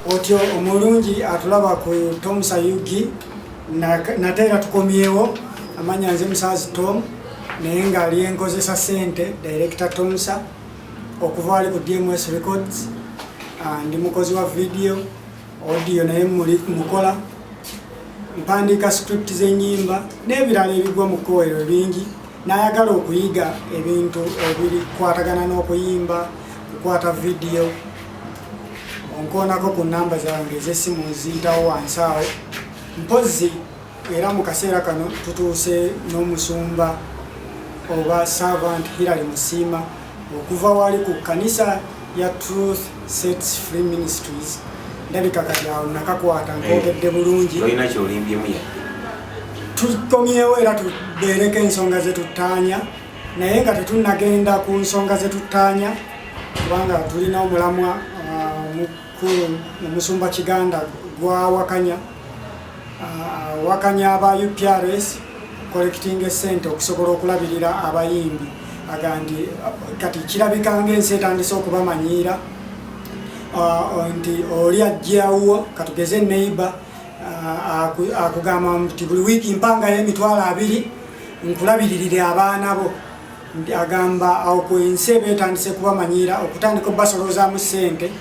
otyo omulungi atulaba ku Tom Sayugi nateera tukomyewo amanya nze Musaazi Tom naye ng'ali enkozesa ssente Director Tomsa okuva ali ku DMS Records. Ndi mukozi wa video audio naye mukola mpandiika script z'ennyimba n'ebirala ebigwa mu kkoero bingi. Nayagala okuyiga ebintu ebirikwatagana n'okuyimba, kukwata video. Onkoonako ku namba zange ez'essimu nziyitawo wansi awo. Mpozzi era mu kaseera kano tutuuse n'omusumba oba servant Hilary Musiima okuva wali ku kanisa ya Truth Sets Free Ministries. Ndabika kati awo nakakwata nkoogedde bulungi. Olina kyolimbyemu yadde. Tukomyewo era tubeereko ensonga zetutaanya naye nga tetunnagenda ku nsonga zetutaanya kubanga tulina omulamwa mukulu Omusumba Kiganda gwawakanya wakanya aba UPRS collecting essente okusobola okulabirira abayimbi agandi kati kirabika ng'ensi etandise okubamanyiira nti oli ajjawo katugeze neighbor akugamba nti buli wiiki mpanga y'emitwalo 2 nkulabiririre abaana bo. Agamba awo ku ensi betandise kubamanyiira okutandika okubasolozaamu ssente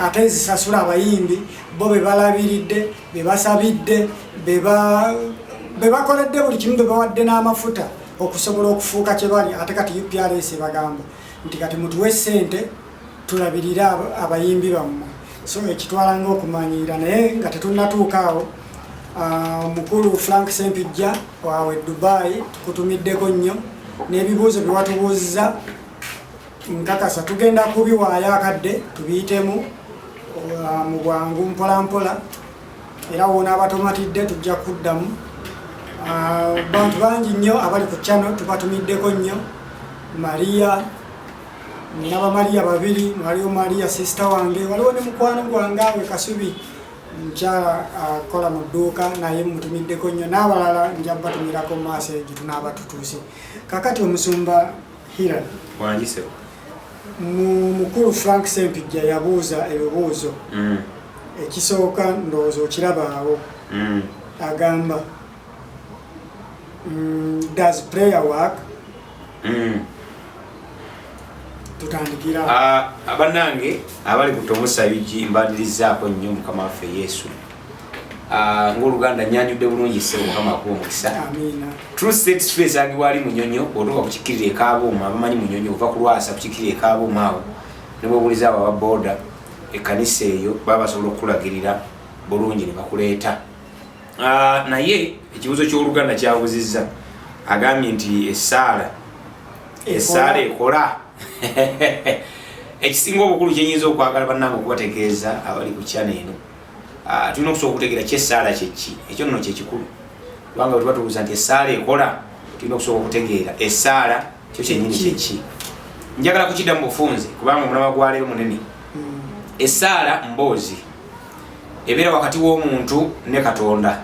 ate ezisasula abayimbi bo be balabiridde be basabidde be bakoledde buli kimu be bawadde n'amafuta okusobola okufuuka kye bali. Ate kati UPRS bagamba nti kati mutuwe ssente tulabirire abayimbi bammwe. So ekitwala ng'okumanyiira naye nga tetunnatuuka awo. Mukulu Frank Sempijja wawe Dubai tukutumiddeko nnyo n'ebibuuzo bye watubuuzizza nkakasa tugenda kubiwaayo akadde tubiyitemu mu bwangu mpolampola era wona abatomatidde tujja kuddamu. Bantu bangi nnyo abali ku channel tubatumiddeko nnyo. Maria naba Maria 2 waliwo Maria sister wange waliwo ne mukwano gwange awe Kasubi mkyala akola mu dduuka naye mutumiddeko nnyo n'abalala nja batumirako maaso gitunaaba tutuuse. Kakati Omusumba Hilary wangisewo mukulu Frank Sempijja yabuuza ebibuuzo ekisooka ndowooza okiraba awo. Agamba does prayer work? Tutandikira abanange abali ku Tom Sayugi mbadirizaako nnyo Mukama waffe Yesu. Ng'Oluganda nyanjudde bulungi ssebo Mukama akuwa omukisa. Amina. Truth Sets Free esangibwa ali Munyonyo otuuka ku Kikiriro Ekaabuuma abamanyi Munyonyo ova ku Lwasa ku Kikiriro Ekaabuuma awo ne bw'obuuliza abo aba boda ekkanisa eyo baba basobola okukulagirira bulungi ne bakuleeta. Naye ekibuuzo ky'Oluganda kyabuzizza agambye nti essaala ekola. Ekisinga obukulu kyenyinza okwagala bannange okubategeeza abali ku channel eno tulina okusobola okutegeera kyessaala kyeki. Ekyo nno kyekikulu kubanga bwe tuba tubuuza nti essaala ekola tulina okusobola okutegeera essaala kyo kyennyini kyeki. Njagala kukidda mu bufunze kubanga omulama gwa leero munene. Essaala mboozi ebeera wakati w'omuntu ne Katonda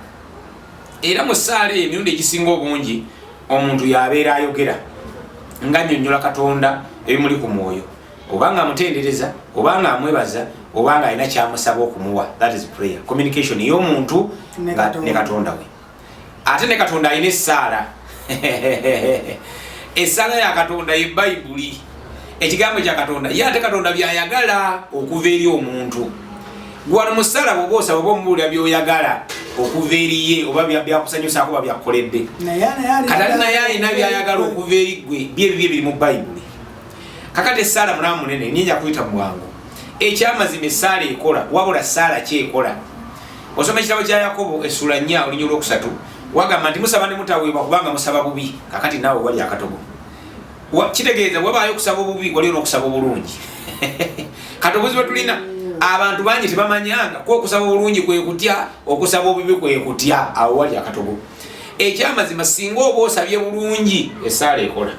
era mu ssaala emirundi egisinga obungi omuntu yabeera ayogera nga nnyonnyola Katonda ebimuli ku mwoyo oba nga amutendereza oba nga amwebaza oba nga alina kyamusaba okumuwa. That is prayer, communication y'omuntu ne Katonda we. Ate ne Katonda alina essaala. Essaala ya Katonda ye Bayibuli, ekigambo kya Katonda ye ate Katonda byayagala okuva eri omuntu. Gwano mu ssaala bw'oba osaba oba omubuulira by'oyagala okuva eri ye oba byakusanyusaako oba byakukoledde. Kati naye alina byayagala okuva eri gwe byebyo biri mu Bayibuli. Kakati essaala mulamu munene nyinja kuyita mu bwangu. Ekyamazima essaala ekola wabula essaala kyekola. Osoma ekitabo kya Yakobo essula 4 olunyiriri olwokusatu wagamba nti musaba ne mutaweebwa kubanga musaba bubi. Kakati naawe wali akatogo. Kitegeeza wabaayo okusaba obubi waliyo n'okusaba obulungi. Kati obuzibu bwe tulina abantu bangi tebamanyanga ko okusaba obulungi kwe kutya okusaba obubi kwe kutya. Awo wali akatogo. Ekyamazima singa oba osabye bulungi essaala ekola.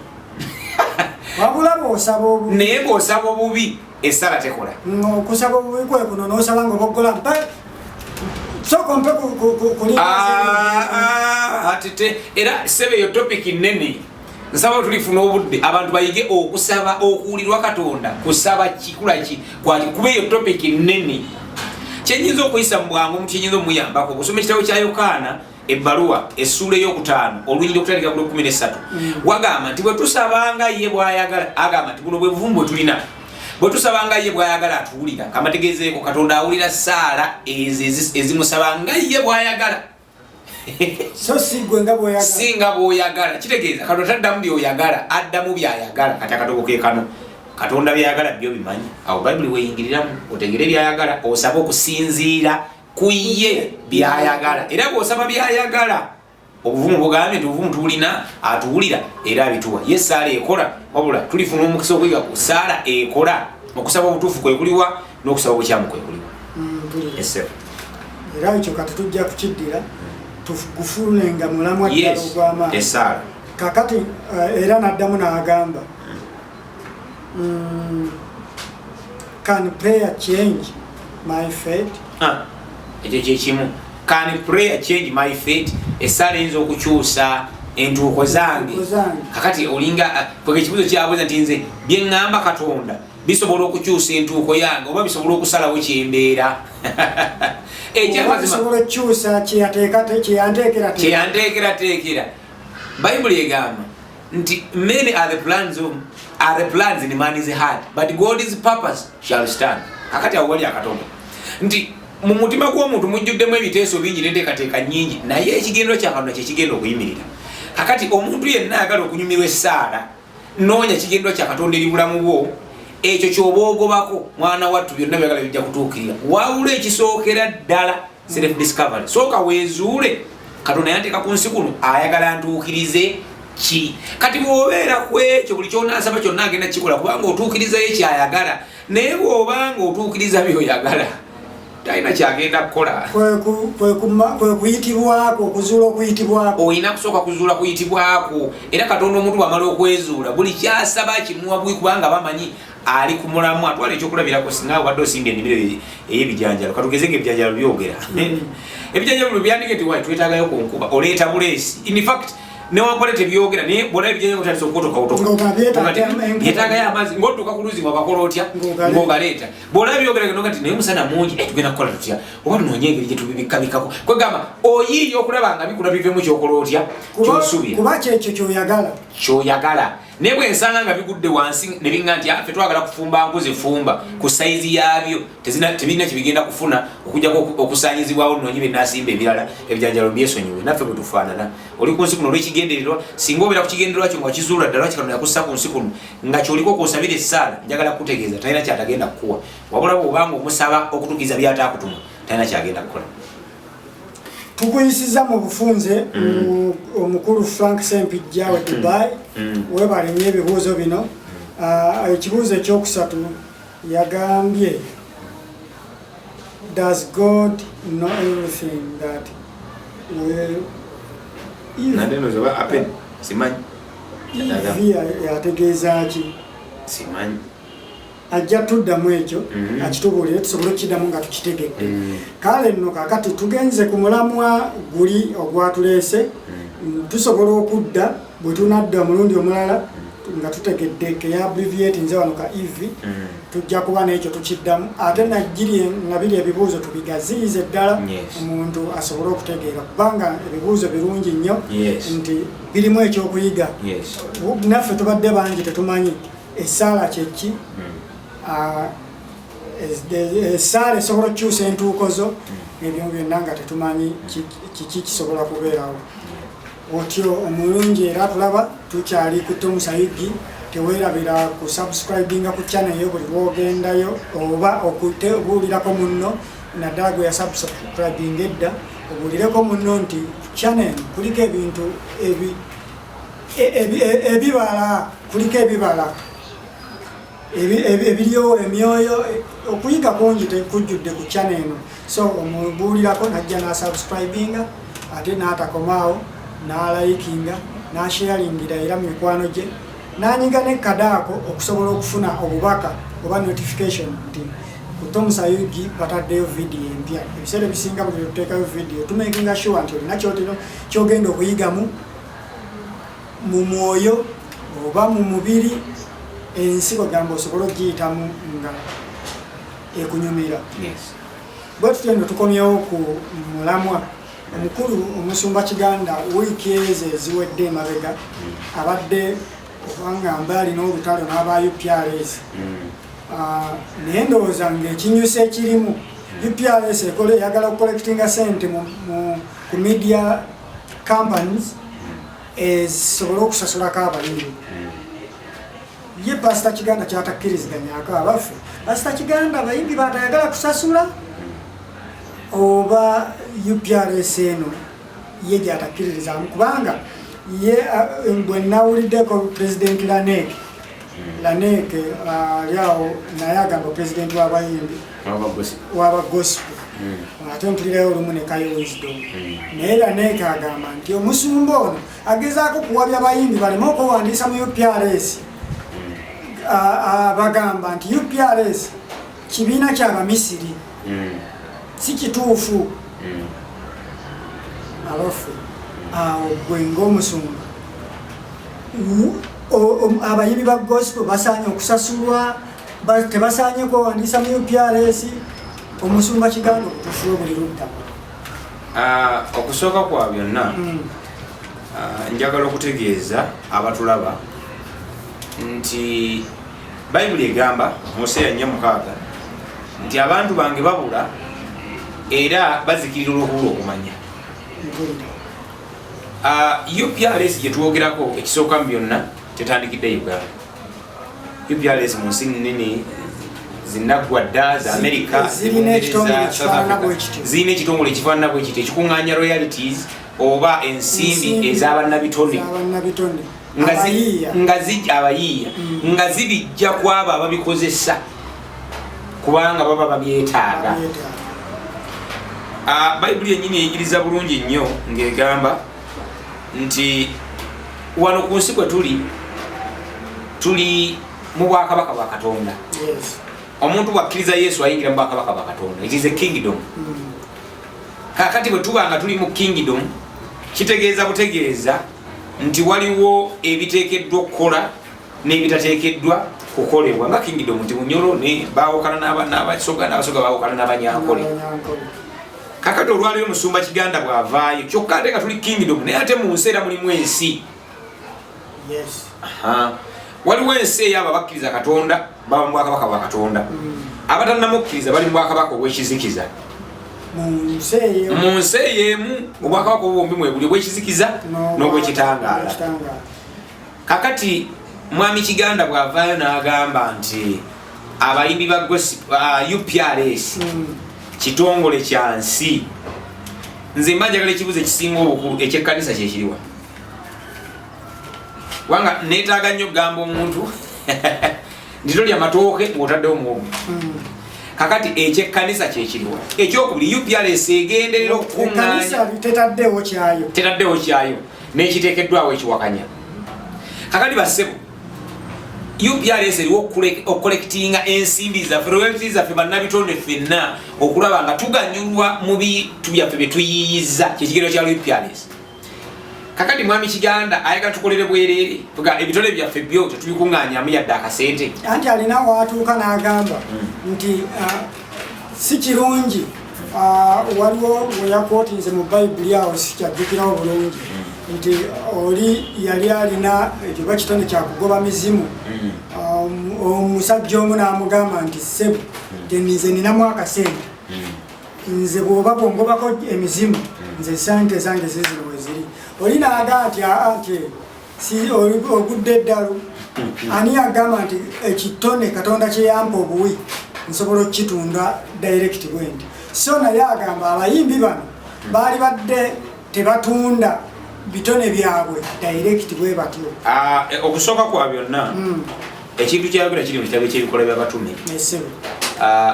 Wabula bw'osaba obubi naye bw'osaba obubi essaala tekola. Okusaba obubi kwe kuno n'osaba ng'oboggola mpa soko mpe atete era sebe yo topic nnene nsaba tulifuna obudde abantu bayige okusaba okuwulirwa Katonda kusaba kikula ki kwali kuba eyo topic nnene kyenyinza okuyisa mu bwangu omuntu kyenyinza omuyambako okusoma ekitabo kya Yokaana ebbaluwa essula ey'okutaano oluyinza okutandika ku 13 wagamba nti bwe tusabanga ye bw'ayagala agamba nti buno bwe buvumu bwe tulina bwe tusabanga ye bw'ayagala atuwulira kamategezeeko Katonda awulira Saara ezimusabanga ye bw'ayagala so sigwe nga bw'oyagala singa bw'oyagala kitegeeza Katonda taddamu by'oyagala addamu by'ayagala kati akatogo ke kano Katonda by'ayagala byo bimanyi awo Bayibuli weeyingiriramu otegere by'ayagala osabe okusinziira ku ye by'ayagala era bw'osaba by'ayagala obuvumu bugambye nti obuvumu tuwulina atuwulira era abituwa ye Saala ekola wabula tulifuna omukisa okuyiga ku Saala ekola okusaba obutuufu kwe kuliwa n'okusaba obukyamu kwe kuliwa era ekyo kati tujja kukiddira tukufunenga mulamwa ddala ogw'amaanyi Saala kakati era n'addamu n'agamba can prayer change my fate? Ekyo kyekimu can prayer change my fate? Esaala eyinza okukyusa entuuko zange kakati olinga ekibuzo kyabuuza nti nze bye ŋŋamba Katonda bisobola okukyusa entuuko yange oba bisobola okusalawo kyembeera bisobola okukyusa kyeyanteekerateekera Bayibuli egamba nti many are the plans in man's heart but God's purpose shall stand. Kakati awo wali akatonda nti mu mutima gw'omuntu mujjuddemu ebiteeso bingi n'enteekateeka nnyingi naye ekigendero kya Katonda kye kigenda okuyimirira. Kakati omuntu yenna ayagala okunyumirwa Saala noonya kigendero kya Katonda eri bulamu bwo ekyo ky'oba ogobako mwana wattu byonna byagala bijja kutuukirira wawula ekisookera ddala self discovery sooka weezuule Katonda yanteeka ku nsi kuno ayagala ntuukirize ki kati bw'obeera ku ekyo buli ky'onaasaba kyonna agenda kikola kubanga otuukirizayo kyayagala naye bw'obanga otuukiriza by'oyagala talina kyagenda kukola kwe kuyitibwako okuzuula okuyitibwako olina kusooka kuzuula kuyitibwako era Katonda omuntu bw'amala okwezuula buli kyasaba kimuwa bwi kubanga bamanyi ali ku mulamu atwala ekyokulabirako singa obadde osimbye ennimiro ey'ebijanjalo katugeze ng'ebijanjalo byogera ebijanjalo byandike nti wali twetaagayo ku nkuba oleeta buleesi in fact newankole tebyogera naye bw'olaba ebijanjalo otandisa okukotokawotoka yetaagayo amazzi ng'odduka ku luzzi wabakola otya ng'ogaleeta bw'olaba byogera nga nti naye musana mungi tugenda kukola tutya oba tunoonye engeri gye tubibikabikako kwegamba oyiiya okulaba nga bikula bivemu kyokola otya ky'osuubira kuba kyekyo ky'oyagala naye bwe nsanga nga bigudde wansi ne biŋŋa nti ffe twagala kufumba nkuzi fumba ku sayizi yaabyo tebirina kibigenda kufuna okujjako okusaanyizibwawo noonyi bye naasimba ebirala ebijanjalo byesonyiwe naffe bwe tufaanana oli ku nsi kuno olw'ekigendererwa singa obeera ku kigendererwa kyo nga wakizuula ddala lwaki Katonda yakussa ku nsi kuno nga kyoliko kwosabira Saala njagala kukutegeeza talina kyatagenda kukuwa wabula bw'obanga omusaba okutuukiriza by'ataakutuma talina kyagenda kukola. Tukuyisiza mu bufunze omukulu Frank Sempijja wa Dubai webale nnyo ebibuuzo bino. Ekibuuzo ekyokusatu yagambye does God know everything that yategeeza ki simanyi ajja tuddamu ekyo akitubuulire tusobole okukiddamu nga tukitegedde kale nno kakati tugenze ku mulamwa guli ogwatuleese tusobola okudda bwe tunadda omulundi omulala nga tutegedde keya abbreviate nze wano ka EV tujja kuba n'ekyo tukiddamu ate nagiri nga biri ebibuuzo tubigaziyize ddala omuntu asobole okutegeera kubanga ebibuuzo birungi nnyo nti birimu ekyokuyiga naffe tubadde bangi tetumanyi Esaala kyeki Esaala esobola okukyusa entuuko zo ebyo byonna nga tetumanyi kiki kisobola kubeerawo otyo omulungi era tulaba tukyali ku Tom Sayugi teweerabira ku subscribinga ku channel yo buli lwogendayo oba okubuulirako munno naddala gwe yasubscribing edda obuulireko munno nti channel kuliko ebintu ebibala kuliko ebibala ebiriyo emyoyo okuyiga kungi tekujjudde ku channel eno so omubuulirako najja n'asubscribinga ate n'atakomaawo n'alayikinga n'asharingira era mu mikwano gye n'anyiga n'ekkadaako okusobola okufuna obubaka oba notification nti ku Tom Sayugi bataddeyo vidiyo empya ebiseera ebisinga buli tuteekayo vidiyo tumakinga sure nti olina kyogenda okuyigamu mu mwoyo oba mu mubiri ensi bagamba osobola okugiyitamu nga ekunyumira bwe tutendo tukomyewo ku mulamwa omukulu omusumba Kiganda wiiki ezo eziwedde emabega abadde obanga mbali n'olutalo n'aba UPRS naye ndowooza ng'ekinyusa ekirimu UPRS eyagala okukollectinga sente ku media companies ezisobole okusasulako abayimbi ye Pastor Kiganda kyatakkiriziganyako abaffe Pastor Kiganda abayimbi batayagala kusasula oba UPRS eno ye gyatakkiririzamu kubanga ye bwe nawuliddeko President Lanek aliawo naye agamba President w'abayimbi waba gospel ate mpulirayo olumu ne Kayo Wisdom naye Lanek agamba nti omusumba ono agezaako kuwabya abayimbi baleme okwewandiisa mu UPRS bagamba nti UPRS kibiina ky'Abamisiri si kituufu abaffe awo gwe ng'omusumba abayimbi ba gospel basaanye okusasulwa tebasaanye kwewandiisa mu UPRS omusumba Kiganda okutufuwa buli ludda okusooka kwa byonna njagala okutegeeza abatulaba nti Bayibuli egamba mu Hosea 4:6 nti abantu bange babula era bazikirira olw'okubula okumanya. UPRS gye twogerako ekisooka mu byonna tetandikidde Uganda. UPRS mu nsi nnene zinnaggwadda za America zirina ekitongole ekifaanana bwe kiti ekikuŋŋaanya royalties oba ensimbi ez'abannabitone abayiiya nga zibijja kwabo ababikozesa kubanga baba babyetaaga. Bayibuli yennyini eyigiriza bulungi nnyo ng'egamba nti wano ku nsi kwe tuli mu bwakabaka bwa Katonda. Omuntu bw'akkiriza Yesu ayingira mu bwakabaka bwa Katonda. It is a kingdom. Kakati bwe tuba nga tuli mu kingdom kitegeeza butegeeza nti waliwo ebiteekeddwa okukola n'ebitateekeddwa kukolebwa nga kingdom nti Munyoro ne baawukana n'abasoga baawukana n'Abanyankole. Kakati olwaleero Musumba Kiganda bw'avaayo kyokka ate nga tuli kingdom naye ate mu nsi era mulimu ensi. Waliwo ensi ey'abo abakkiriza Katonda baba mu bwakabaka bwa Katonda abatannamukkiriza bali mu bwakabaka obw'ekizikiza. Mu nsi ey'emu obwakabaka obwombi mwebuli obw'ekizikiza n'obw'ekitangaala. Kakati Mwami Kiganda bw'avaayo n'agamba nti abayimbi ba UPRS kitongole kya nsi. Nze mba njagala ekibuzo ekisinga obukulu eky'ekkanisa kyekiriwa. Wanga neetaaga nnyo okugamba omuntu nti tolya matooke ng'otaddewo muwogo. Kakati eky'ekkanisa kyekiriwa. Ekyokubiri UPRS egenderera okukuŋŋaanya tetaddewo kyayo n'ekiteekeddwawo ekiwakanya. Kakati bassebo UPRS eriwo okukolektinga ensimbi zaffe royalties zaffe bannabitone ffenna okulaba nga tuganyulwa mu bintu byaffe bye tuyiyiza kyekigero kya UPRS. Kakati Mwami Kiganda ayagala tukolere bwereere ebitole byaffe byo tetubikuŋŋaanyamu yadde akasente. Anti alina waatuuka n'agamba nti si kirungi waliwo we yakootinze mu Bayibuli awo sikyajjukirawo bulungi nti oli yali alina ekiba kitone kyakugoba mizimu. Omusajja omu n'amugamba nti ssebo nze ninamu akasente nze bw'oba bwongobako emizimu nze sente zange zizino we ziri. Oli n'agamba nti si ogudde eddalu. Ani agamba nti ekitone Katonda kye yampa obuwi nsobola okukitunda direct bwendi. So naye agamba abayimbi bano baali badde tebatunda bitone byabwe direct bwe batyo. Okusooka kwa byonna ekintu kyayogera kiri mu kitabo eky'ebikola by'abatume.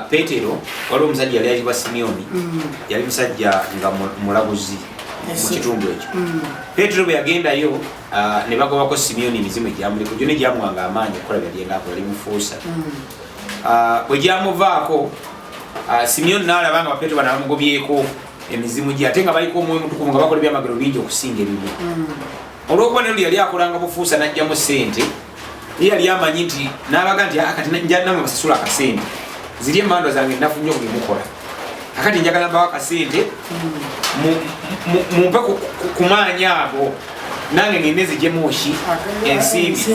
Peetero waliwo omusajja yali ayitibwa Simyoni yali musajja nga mulaguzi mu kitundu ekyo. Peetero bwe yagendayo ne bagobako Simyoni emizimu egyamuliko gyo ne gyamuwanga amaanyi okukola byalyengaako yali mufuusa. Bwe gyamuvaako Simyoni n'alaba nga Peetero bano bamugobyeko emizimu gye ate nga baliko omwoyo mutukuvu nga bakola ebyamagero bingi okusinga ebimu. Olw'okuba ne luli yali akolanga bufuusa n'ajjamu ssente ye yali amanyi nti n'abaga nti kati njanamu basasula akasente ziri emmandwa zange nnafu nnyo buli mukola kakati njagala mbawa akasente mumpe kumanya ago nange ngende zijemushi ensimbi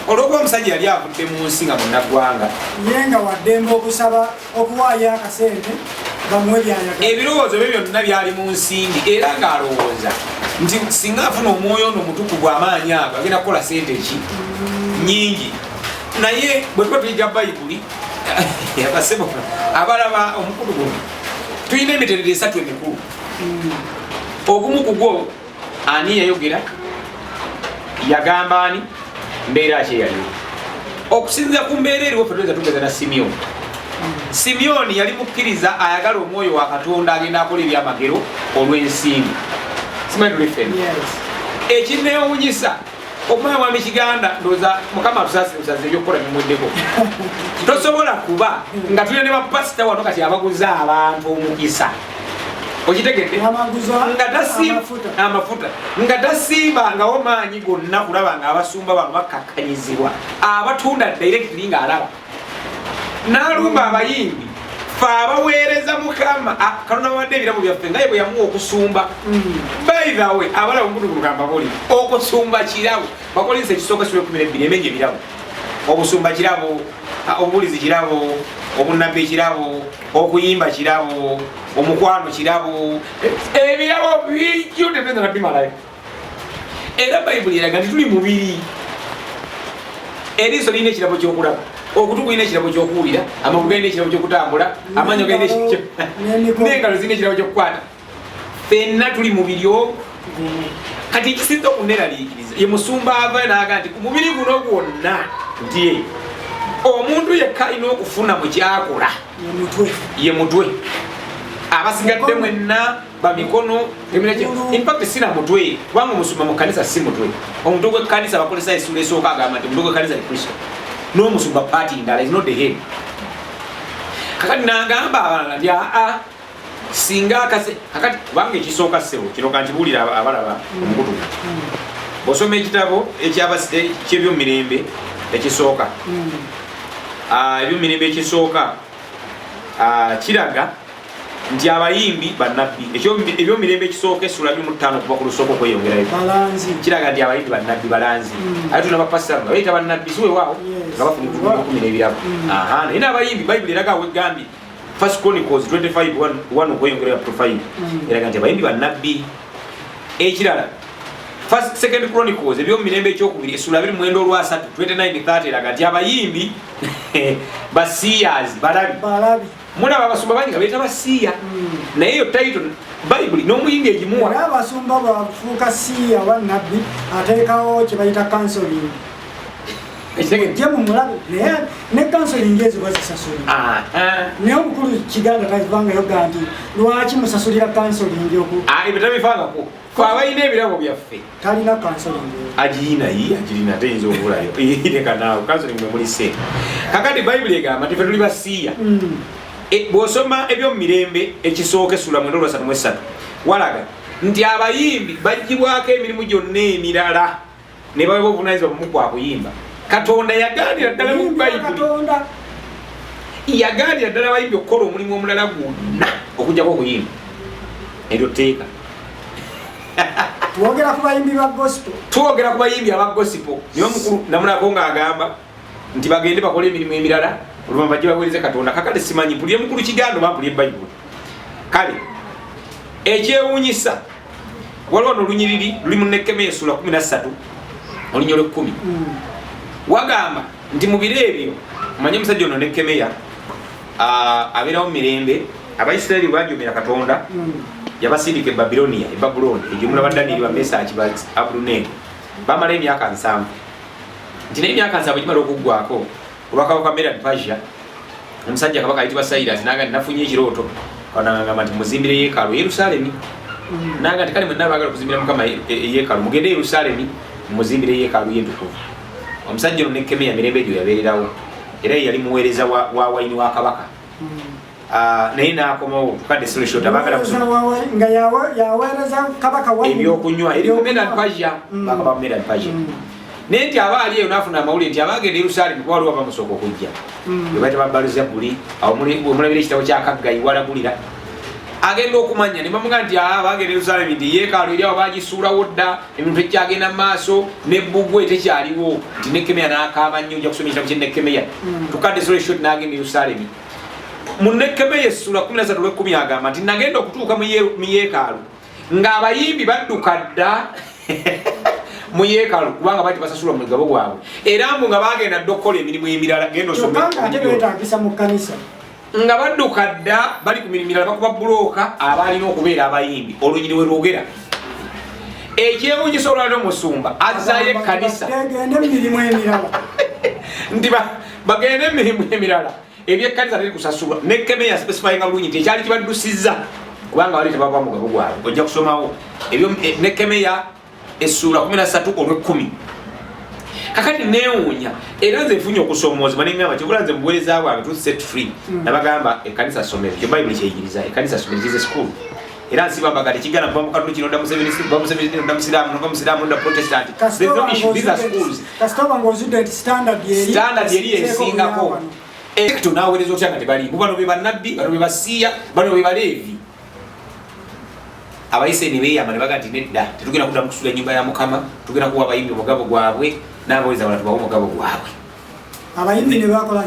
olwokuba omusajja yali avudde mu nsi nga munnaggwanga yenga waddembe okusaba okuwaayo akasente bamuwe byayagala ebirowoozo bye byonna byali mu nsimbi era ng'alowooza nti singa afuna omwoyo ono mutukuvu amaanyi ago agenda kukola sente ki nyingi naye bwe tuba tuyiga bayibuli abasebo abalaba omukulu guno tulina emiterere esatu emikulu ogumu ku gwo ani yayogera yagamba ani mbeera ki eyaliwo okusinziira ku mbeera eriwo fetuleza tugeza na Simyoni. Simyoni yali mukkiriza ayagala omwoyo wa Katonda agenda akola ebyamagero olw'ensimbi simanyi tulifeni ekineewunyisa okumanya mwami Kiganda ndowooza Mukama atusaze ebyokukola bimweddeko tosobola kuba nga tulina ne bapasita wano kati abaguza abantu omukisa okitegedde amafuta nga tasiibangawo maanyi gonna kulaba nga abasumba bano bakakkanyizibwa abatunda directly nga alaba n'alumba abayimbi fe abaweereza Mukama Katonda bawadde ebirabo byaffe nga ye bwe yamuwa okusumba by the way abalaba omutugulugamba boli okusumba kirabo bakolesa ekisooka kiro 12 emenye ebirabo obusumba kirabo obubulizi kirabo obunabbi kirabo okuyimba kirabo omukwano kirabo ebirabo bijjudde tena nabimalayo era bayibuli eraga nti tuli mubiri eriiso lirina ekirabo kyokulaba okutu kulina ekirabo kyokuwulira amagulu galina ekirabo kyokutambula amanyo galina n'engalo zirina ekirabo kyokukwata fenna tuli mubiri ogwo kati ekisinza okuneraliikiriza ye musumba avayo naga nti ku mubiri guno gwonna nti omuntu yekka alina okufuna mu kyakola ye mutwe abasigadde mwenna bamikono infact sina mutwe kubanga omusumba mu kanisa si mutwe omuntu gw'ekkanisa bakolesa essula esooka agamba nti omuntu gw'ekkanisa ye Kristo n'omusumba paati ndala is not the head kakati nagamba abalala nti singa akase kakati kubanga ekisooka ssebo kino kankibuulira abalaba omukutu bw'osoma ekitabo ekyebyomirembe ekisooka ebyomirembe ekisooka kiraga nti abayimbi bannabbi ebyomirembe ekisooka essula 5 kuva ku lusooka okweyongerayo kiraga nti abayimbi bannabbi balanzi ate tuna bapasita nga bayita bannabbi si weewaawo nga bafuna 10 ebirabo naye n'abayimbi bayibuli eraga wegambye First Chronicles 25:1 okweyongerayo up to 5 eraga nti abayimbi bannabbi ekirala Second Chronicles ebyomirembe ekyokubiri essula 2:3 29:30 eraga nti abayimbi basiyazi balabi mulaba abasumba bangi nga beeta basiya naye eyo title bayibuli n'omuyimbi egimuwa era abasumba bafuuka siya bannabbi ateekawo kye bayita counseling je mumulabe naye ne counseling ezo bazisasula naye omukulu Kiganda tazivangayo ga nti lwaki musasulira counseling oku ebyo tabivangako fe abalina ebirabo byaffe talina counseling agirina teyinza obulayo leka naawe counseling mwe muli ssente kakati bayibuli egamba nti fe tuli basiya bw'osoma ebyomumirembe ekisooka essula 33 walaga nti abayimbi baggyibwako emirimu gyonna emirala ne baweebwa obuvunaanyizibwa bumu kwa kuyimba Katonda yagandira ddala mu bayibuli yagandira ddala abayimbi okukola omulimu omulala gwonna okuggyako okuyimba eryo tteeka twogera ku bayimbi ba gospel aba gospel niyo omukulu namulako ng'agamba nti bagende bakole emirimu emirala oluvanyuma bajje baweereze Katonda kakale simanyi mpulire mukulu Kiganda oba mpulire bayibuli kale ekyewuunyisa waliwo n'olunyiriri luli mu Nekkemiya essula 13 olunnyo lwe10 wagamba nti mu biro ebyo omanye omusajja ono Nekkemiya abeerawo mu mirembe Abaisirairi bajumira Katonda yabasindika Babilonia Babuloni ejumula badaniri ba Mesaki ba Abrunego bamala emyaka 7 nti n'emyaka 7 gimala okuggwako olwakawo ka Medan Persia omusajja kabaka ayitibwa Cyrus naga nafunye ekirooto kanangamba nti muzimbire yeekaalu Yerusalemu naga nti kale mwenna baagala kuzimbira Mukama yeekaalu mugende Yerusalemu muzimbire yeekaalu yentukuvu omusajja ono Nekkemiya mirembe gyo yabeererawo era yali muweereza wa wayini wa kabaka naye n'akomawo tukadde solution tabagala kusoma nga yaweereza kabaka wayini ebyokunywa eri mu Medan Persia bakaba mu Medan Persia naye nti abaali eyo n'afuna amawulire nti abagenda Yerusalemu kuba waliwo bamusooka okujja bwe bayita Babaluzabuli awo mulabira ekitabo kya Kaggayi walagulira agenda okumanya ne bamuga nti bagenda Yerusalemu ndi yeekaalu eri awo bagisuulawo dda ebintu tekyagenda maaso nebbugwe tekyaliwo nti Nekemeya n'akaaba nnyo ojja kusoma ekitabo kye Nekemeya tukadde sole shot n'agenda Yerusalemu mu Nekemeya essula 13:10 agamba nti nagenda okutuuka mu yeekaalu ng'abayimbi badduka dda mu yeekaalu kubanga bati basasulwa mu mugabo gwabwe era mbu nga bagenda dda okukola emirimu emirala genda osome nga badduka dda bali ku mirimu mirala bakuba bulooka abaalina okubeera abayimbi olunyiri we lwogera ekyewunyisa olwaliro omusumba azzayo ekkanisa nti bagende emirimu emirala ebyekkanisa teri kusasulwa Nekemeya specifyinga bulungi nti ekyali kibaddusizza kubanga bali tebava mugabo gwabwe ojja kusomawo ebyo Nekemeya essula 13:10 kakati neewuunya era nze nfunye okusomoozebwa neŋŋamba kibula nze mubuweereza bwange to set free nabagamba ekkanisa somero kyo bayibuli kyeyigiriza ekkanisa somero kize school era nsiba mbaga tekigana kuba mu Katoliki nodda musiraamu nova musiraamu nodda Protestant there's no issue these are schools standard eri esingako ekto naaweereza otya nga tebalimu bano be bannabbi bano be basiya bano be baleevi abayise ne beeyama ne baga nti nedda tetugenda kudda mukusula ennyumba ya Mukama tugenda kuwa abayimbi omugabo gwabwe n'abaweza bala tubawe omugabo gwabwe abayimbi ne bakola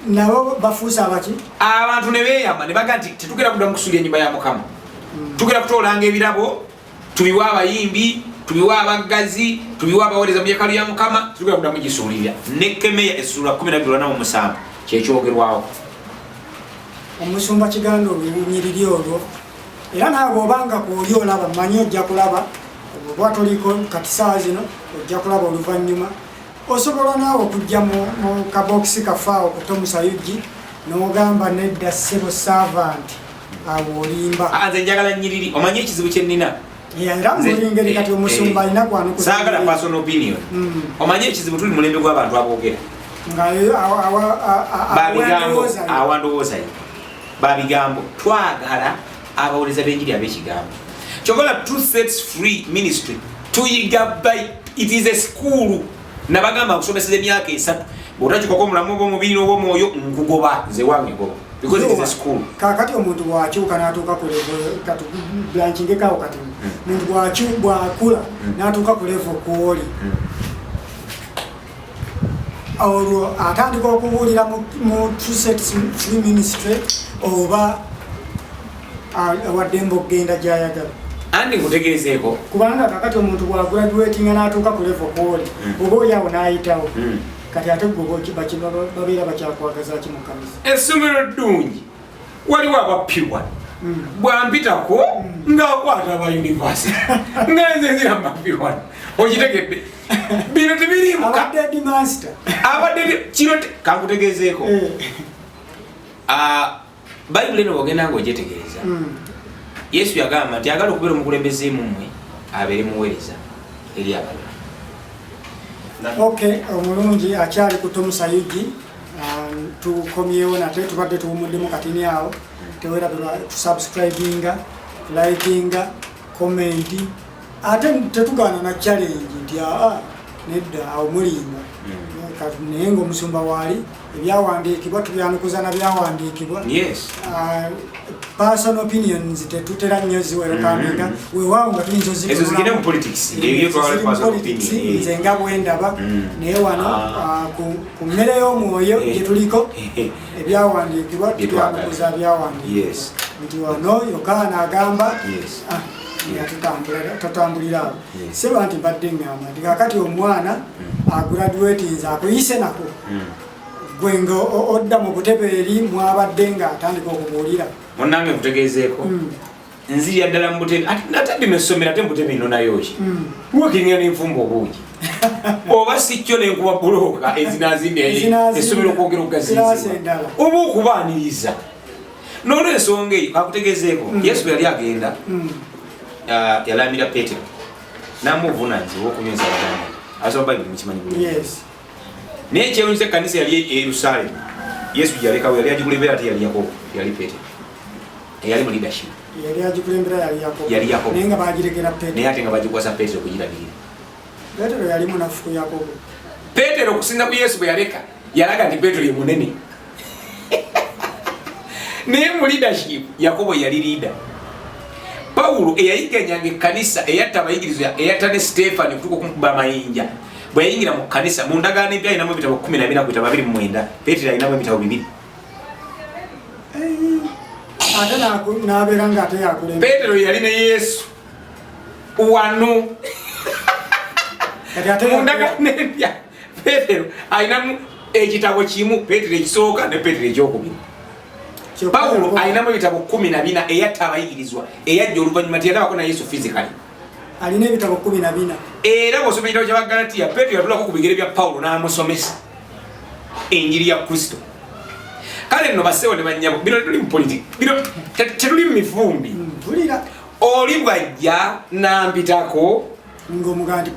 nabo bafuusa abaki abantu ne beeyama ne baga nti tetugenda kudda mukusula ennyumba ya Mukama tugenda kutoolanga ebirabo tubiwa abayimbi tubiwa abaggazi tubiwa abaweereza mu yeekaalu ya Mukama tugenda kudda mugisuulirira Nekemeya essula 12:7 kyekyogerwawo omusumba kiganda olunyiriri olwo era naawe obanga kuoli olaba manyi ojja kulaba oba toliko kati saawa zino ojja kulaba oluvannyuma osobola naawe okujja mu kabokisi kafaawo ku Tom Sayugi n'ogamba nedda ssebo servant awo olimba nze njagala nnyiriri omanyi ekizibu kye nnina era mulingeri kati omusumba alina kwano saagala personal opinion omanyi ekizibu tuli mulembe gw'abantu aboogera babigambo awandowoozayo babigambo twagala abaweereza b'enjiri ab'ekigambo kyokola Truth Sets Free Ministry tuyiga it is a school nabagamba okusomeseza emyaka 3 bw'otakikako omulamu oba omubiri n'obw'omwoyo nkugoba nze wange goba because it is a school kakati omuntu bw'akyuka n'atuuka ku level kati blankingekawo kati omuntu bw'akula n'atuuka ku level kw'oli olwo atandika okubuulira mu Truth Sets Free Ministry oba awaddembe okugenda gy'ayagala andi nkutegeezeeko kubanga kakati omuntu bw'agraduatinga n'atuuka ku level kw'oli oba oli awo n'ayitawo kati ate babeera bakyakwagaza ki mu kanisa essomero ddungi waliwo abapirwa bwampitako ng'akwata aba university nga nze nzira mapirwa okitegedde bino tebiriimu abadde kino kankutegeezeeko bayibuli eno bw'ogenda ng'ogyetegereza Yesu yagamba nti agala okubeera omukulembeze mu mmwe abeere muweereza eri abalala omulungi akyali ku Tom Sayugi tukomyewo nate tubadde tuwumuddemu katini awo tewerabirwa kusubscribinga likinga commenti ate tetugaana na challenge nti nedda awo mulimba naye ng'omusumba waali ebyawandiikibwa tubyanukuza na byawandiikibwa personal opinions tetutera nnyo ziwerokaminga weewaawo nga tuyinza nze nga bwendaba naye wano ku mmere y'omwoyo gye tuliko ebyawandiikibwa tubyanukuza byawandiikibwa nti wano Yokaana agamba tatambulira awo seba nti mbadde ngamba nti kakati omwana agraduatinze akuyise nako gwe nga odda mu butebe eri mwabadde nga atandika okubuulira munnange nkutegeezeeko nzirya ddala mu butebe natadde nesomero ate mu butebe ino nayoki wokingira n'enfumba obuugi oba sijjo nenkuba bulooka ezinazindi essomero okwogera okugaziizibwa oba okubaaniriza n'olwensonga eyo kakutegeezeeko Yesu bwe yali agenda yalamira Petero n'amuvunaanyizibwa okunyweza abaganda abasoma bayibuli mukimanyi bulungi naye ekyewunyisa ekkanisa yali e Yerusalemu Yesu gyalekawo yali agikulembera ate yali Yakobo yali Petero eyali mu leadership yali agikulembera yali Yakobo naye nga bagirekera Petero naye ate nga bagikwasa Petero okugirabirira Petero yali munafu ku Yakobo Petero okusinga ku Yesu bwe yaleka yalaga nti Petero ye munene naye mu leadership Yakobo yali leader. Paulo eyayiganyanga ekkanisa eyatta abayigiriza eyatta ne Stefano kutuuka okumukuba amayinja bwe yayingira mu kkanisa mu ndagaano empya alinamu ebitabo 12 ku bitabo 29 Peetero alinamu ebitabo 2. ate n'abeera ng'ate yakulembera. Peetero yali ne Yesu wano mu ndagaano empya Peetero alinamu ekitabo kimu Peetero ekisooka ne Peetero ekyokubiri. Paulo alinamu ebitabo 14 eyatta abayigirizwa eyajja oluvannyuma teyalabako na Yesu physically. Alina ebitabo 14. Era bw'osoma ekitabo ky'Abagalatiya Peetero yatulako ku bigere bya Paulo n'amusomesa enjiri ya Kristo. Kale nno basewo ne bannyabo bino tuli mu politiki bino tetuli mu mifumbi. Oli bw'ajja n'ampitako ng'omugandi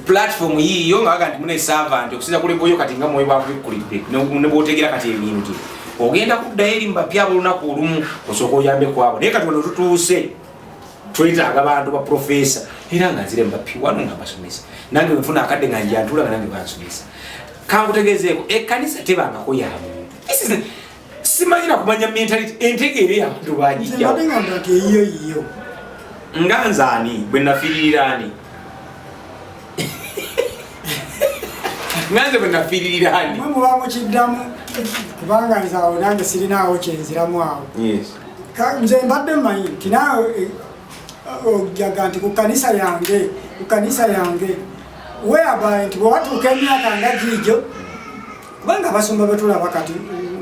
platform yiyo nga baga nti mune servant okusinza ku leboyo kati nga mwoyo bwakubikkulidde ne bw'otegera kati ebintu ogenda kuddayo eri mbapya olunaku olumu osooka oyambe kwabo naye kati wano tutuuse twetaaga bantu ba profesa era nga nzire mbapya wano nga basomesa nange nfuna akadde nga njantula nga nange bansomesa kankutegezeeko ekkanisa tebangako yamu simanyira kumanya mentality entegeere y'abantu bagijjawo nga nzaani bwe nafiiririraani nganze bwe nafiiririraani mwe muba mukiddamu kubanga nze awo nange sirinaawo kyenziramu awo. Nze mbadde mmanyi nti naawe ojaga nti ku kkanisa yange weabaye nti bwe watuuka emyaka nga giijo kubanga abasumba betulaba kati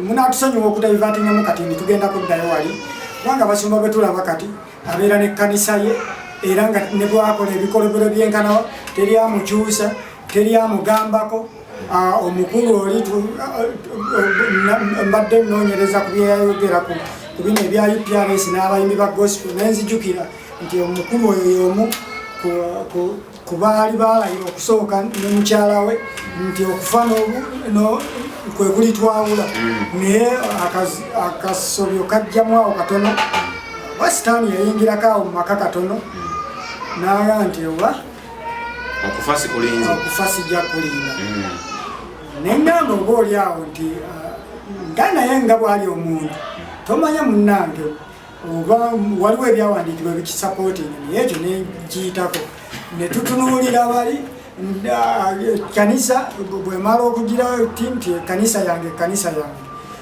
munatusonyiwa okutaivatingamu kati nitugenda kuddayo wali kubanga abasumba betulaba kati abeera n'ekkanisa ye era nga ne bwakola ebikolobero byenkanawa teryamukyusa teryamugambako. Omukulu oli mbadde nnoonyereza ku byeyayogera ku bino ebya UPRS n'abayimbi ba gospel nenzijukira nti omukulu oyo y'omu ku baali baalayira okusooka ne mukyala we nti okufa kwe kulitwawula naye akasobyo kajjamu awo katono oba sitaani yayingirako awo mu maka katono n'aga nti oba okufa sijja kulinda. Nengamba oba oli awo nti nga naye nga bwali omuntu tomanya munnange oba waliwo ebyawandiikibwa ebikisapootinga naye ekyo negiyitako ne tutunuulira bali kanisa bwemala okugirawo nti kanisa yange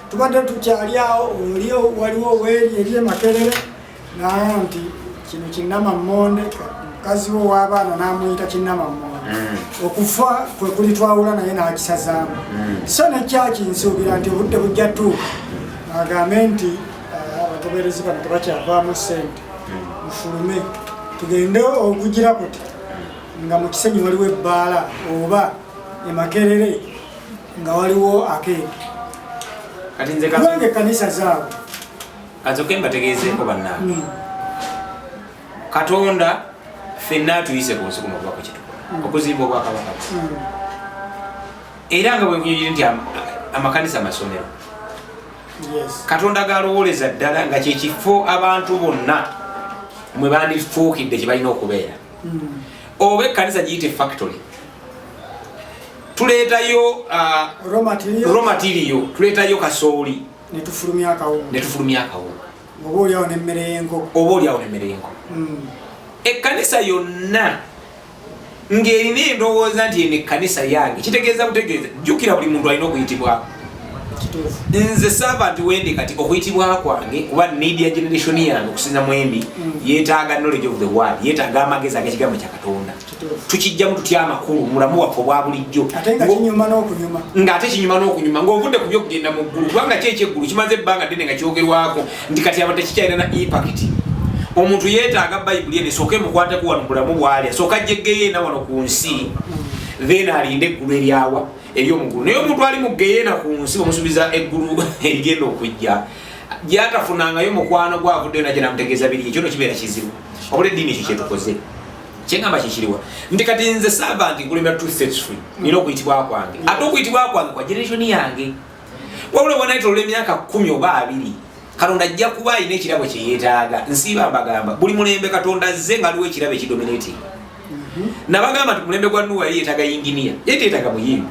tubadde tukyali awo waliwo weeri eri Makerere naye nti kino Kinnamammonde mukazi we w'abaana n'amuyita Kinnamammonde okufa kwe kulitwawula naye n'akisazaamu. So nekyaki nsuubira nti obudde bujja tuuka agambe nti abagoberezi bano tebakyavaamu ssente mufulume tugende okugira kuti nga mu Kisenyi waliwo ebbaala oba e Makerere nga waliwo akeedi kubanga ekkanisa zaabwe kazoke mbategeezeeko bannange Katonda ffenna atuyise ku nsi kuno okuba kwe kitukola okuzimba obwakabaka era nga bwe nkunyonyere nti amakanisa amasomero Katonda galowoleza ddala nga kyekifo abantu bonna mwe bandifuukidde kye balina okubeera oba ekkanisa giyite factory tuleetayo raw material tuleetayo kasooli netufulumya akawunga oba oliawo nemmere y'enkoko ekkanisa yonna ng'erina endowooza nti eno ekkanisa yange kitegeeza butegeeza jjukira buli muntu alina okuyitibwako. Nze servant wendi kati okuyitibwa kwange kuba need ya generation yange okusinza mwembi yeetaaga knowledge of the word yeetaaga amagezi ag'ekigambo kya Katonda tukijjamu tutya amakulu mulamu waffe obwa bulijjo ng'ate kinyuma n'okunyuma ng'ovudde ku byokugenda mu ggulu kubanga ki ekyeggulu kimaze ebbanga ddene nga kyogerwako nti kati aba tekikyalina na impact. Omuntu yeetaaga bayibuli eno esooke mukwateko wano bulamu bw'ali asooka ajjeggeyeena wano ku nsi then alinde eggulu eryawa ery'omugulu naye omuntu ali mu geyeena ku nsi bamusuubiza eggulu erigenda okujja gyatafunangayo mukwano gwavuddeyo najja namutegeeza biri ekyo no kibeera kizibu obula eddiini ekyo kyetukoze kyengamba kikiriwa nti kati nze servant nkulembera to set free nina okuyitibwa kwange ate okuyitibwa kwange kwa generation yange wabula bona yitolola emyaka 10 oba 2 Katonda ajja kuba alina ekirabo kye yeetaaga nsiiba mbagamba buli mulembe Katonda azze nga aliwo ekirabo ekidominating nabagamba nti mulembe gwa Nuuwa yali yeetaaga yinginiya yeetaaga muyimbi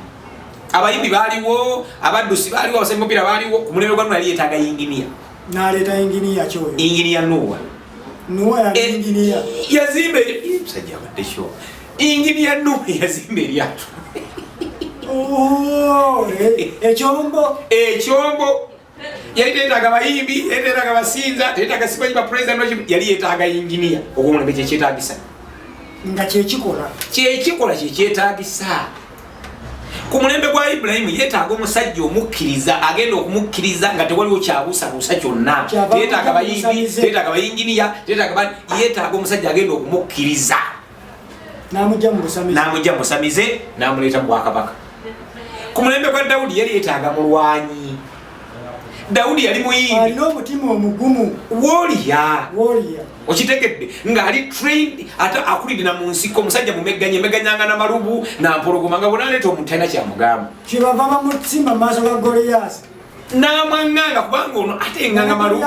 abayimbi baaliwo abaddusi baaliwo abasembi omupiira baaliwo ku mulembe gwa Nuuwa yali yeetaaga yinginiya Naleta engineer choyo. Engineer Nuwa ya engineer. Yazimbe musajja abadde sho. Engineer Nuwa yazimbe lyatu. Oh, echombo. Yali teetaaga bayimbi, yali teetaaga basinza, teetaaga simanyi ba president yali yeetaaga engineer. Okumulebe kye kyetaagisa. Nga kyekikola. Kyekikola kye kyetaagisa. Ku mulembe gwa Ibrahim yeetaaga omusajja omukkiriza agenda okumukkiriza nga tewaliwo kyabuusabuusa kyonna. Teetaaga bayimbi, teetaaga bayinginiya, yeetaaga omusajja agenda okumukkiriza. N'amujja mu busamize n'amuleeta mu Bwakabaka. Ku mulembe gwa Dawudi yali yeetaaga mulwanyi. Dawudi yali muyimbi. Alina omutima omugumu. Warrior. Okitegedde nga ali trained ate akulidde na mu nsiko omusajja mumeganyanga na malubu nampologoma nga bonaleeta omuntu alina kyamugamba. Kyebava bamusimba maaso ga Goliath. N'amwanganga kubanga ono ate enganga malubu.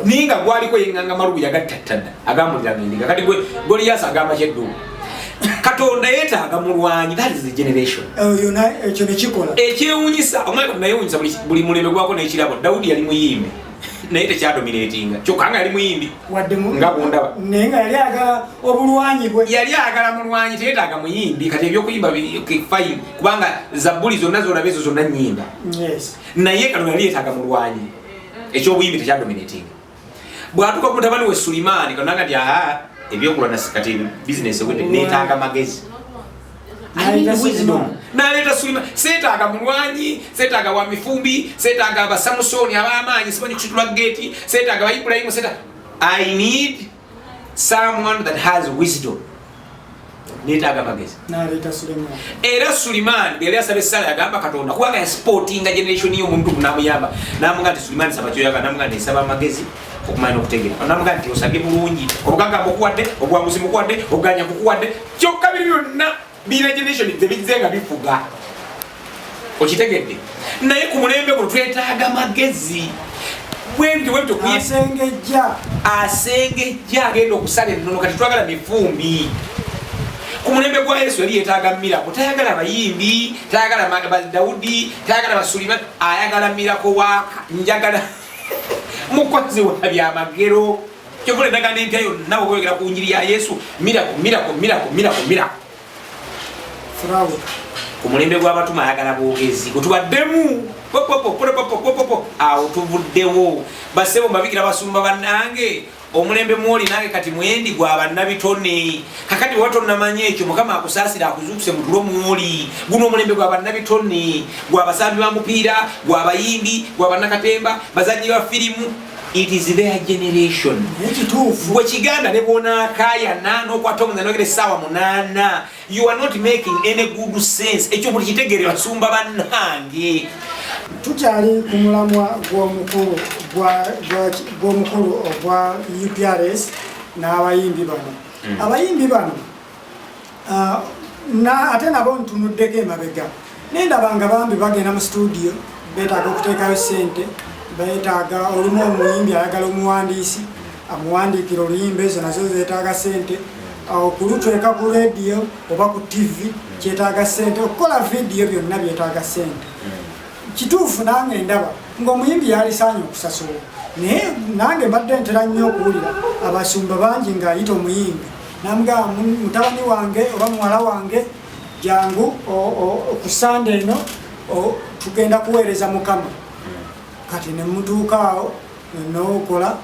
Ninga gwaliko yenganga malubu yagattattadda agambulira ngendiga kati Goliath agamba kyeddumu. Katonda yeetaaga mulwanyi. That is the generation. Ekyo nekikola. Ekyewuunyisa omwaka nayewuunyisa buli mulembe gwako n'ekirabo. Dawudi yali muyimbi naye tekyadominatinga kyokka nga yali muyimbi nga bundaba naye nga yali agala obulwanyi bwe. Yali agala mulwanyi teyeetaaga muyimbi kati ebyokuyimba fine kubanga zabbuli zonna zolaba ezo zonna nnyimba. Naye Katonda yali yeetaaga mulwanyi ekyobuyimbi tekyadominatinga. Bw'atuuka ku mutabani we Sulimaani Katonda nga nti ebyokulwana kati bizinesi wende neetaaga magezi. Naleeta Sulimaani seetaaga mulwanyi, seetaaga wa mifumbi, seetaaga aba Samusoni ab'amaanyi simanyi kusitula geeti, seetaaga aba Ibulayimu, I need someone that has wisdom. Neetaaga magezi. Naleeta Sulimaani. Era Sulimaani bwe yali asaba essaala yagamba Katonda kubanga yasportinga generation y'omuntu n'amuyamba n'amuga nti Sulimaani saba kyoyagala n'amuga nti nsaba amagezi okumanya n'okutegeera. N'amuga nti osabye bulungi obugagamba okuwadde, obuwanguzi mukuwadde, okuganya kukuwadde kyokka biri byonna bina generation tebizze nga bifuga. Okitegedde? Naye ku mulembe guno twetaaga magezi. Asengejja agenda okusala ennono kati twagala mifumbi. Ku mulembe gwa Yesu yali yeetaaga mirako. Tayagala bayimbi, tayagala Dawudi, tayagala Basulimaani, ayagala mirako waaka. Njagala mukozi wa byamagero. Kyovula endagaano empya yonna bw'oyogera ku njiri ya Yesu mirako. Ku mulembe gw'abatuma ayagala bwogezi kutubaddemu awo tuvuddewo. Bassebo mbabikira basumba bannange omulembe mwoli nange kati mwendi gwa bannabitone kakati watonnamanyi ekyo Mukama akusaasira akuzuukuse mu tulo mwoli. Guno omulembe gwa bannabitone gwa basambi ba mupiira gwa bayimbi gwa bannakatemba bazannyi ba firimu. It is their generation. Bwe kiganda ne bw'onaakaayana n'okwata omuze n'ogera essaawa 8 you are not making any good sense. Ekyo buli kitegere basumba bannange. Tukyali ku mulamwa gw'omukulu ogwa UPRS n'abayimbi bano. Abayimbi bano ate nabo ntunuddeko emabega. Nendaba nga bambi bagenda mu studio beetaaga okuteekayo ssente. Beetaaga olumu omuyimbi ayagala omuwandiisi amuwandiikira oluyimba ezo nazo zeetaaga ssente. Okulutweka ku radio oba ku TV kyetaaga ssente. Okukola vidiyo byonna byetaaga ssente. Kituufu nange ndaba ng'omuyimbi yalisaanye okusasula naye nange mbadde ntera nnyo okuwulira abasumba bangi ng'ayita omuyimbi namugamba mutabani wange oba muwala wange jangu ku Sande eno tugenda kuweereza Mukama. Kati ne mutuukaawo n'okola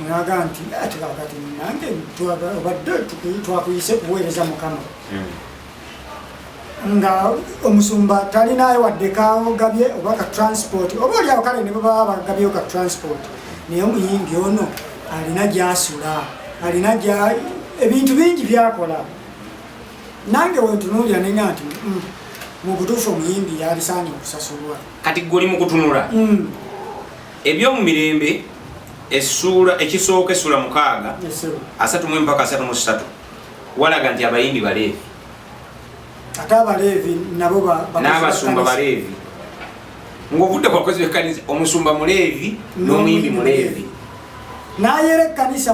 naga nti ate kakati nange obadde twakuyise kuweereza Mukama. Nga omusumba talinayo wadde kagabye oba ka transport oba oliawo kale ne baba bagabyeyo ka transport naye omuyimbi ono alina gy'asula alina ebintu bingi byakola. Nange wentunuulira nenga nti mu butuufu omuyimbi yalisaanye okusasulwa. Kati gwe oli mu kutunula eby'omu mirembe ekisooka essula 6 31 mpaka 33 walaga nti abayimbi baleevi ate abaleevi nabo n'abasumba baleevi. Ng'ovudde ku bakozi b'ekkanisa omusumba muleevi n'omuyimbi muleevi n'ayera ekkanisa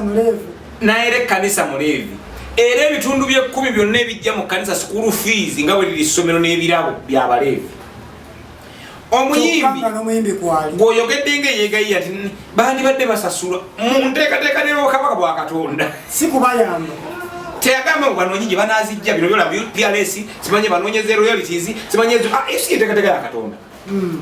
muleevi. Era ebitundu bye10 byonna ebijja mu kkanisa school fees nga bwe liri ssomero n'ebirabo bya baleevi. omuyimbi bw'oyogedde ng'eyeegayiya ati bandibadde basasula mu nteekateeka n'obukabaka bwa Katonda si kubayamba teyagamba ngo banoonyi gye banaazijja bino byola PRS simanye banoonyeze royalties simanye esi enteekateeka ya Katonda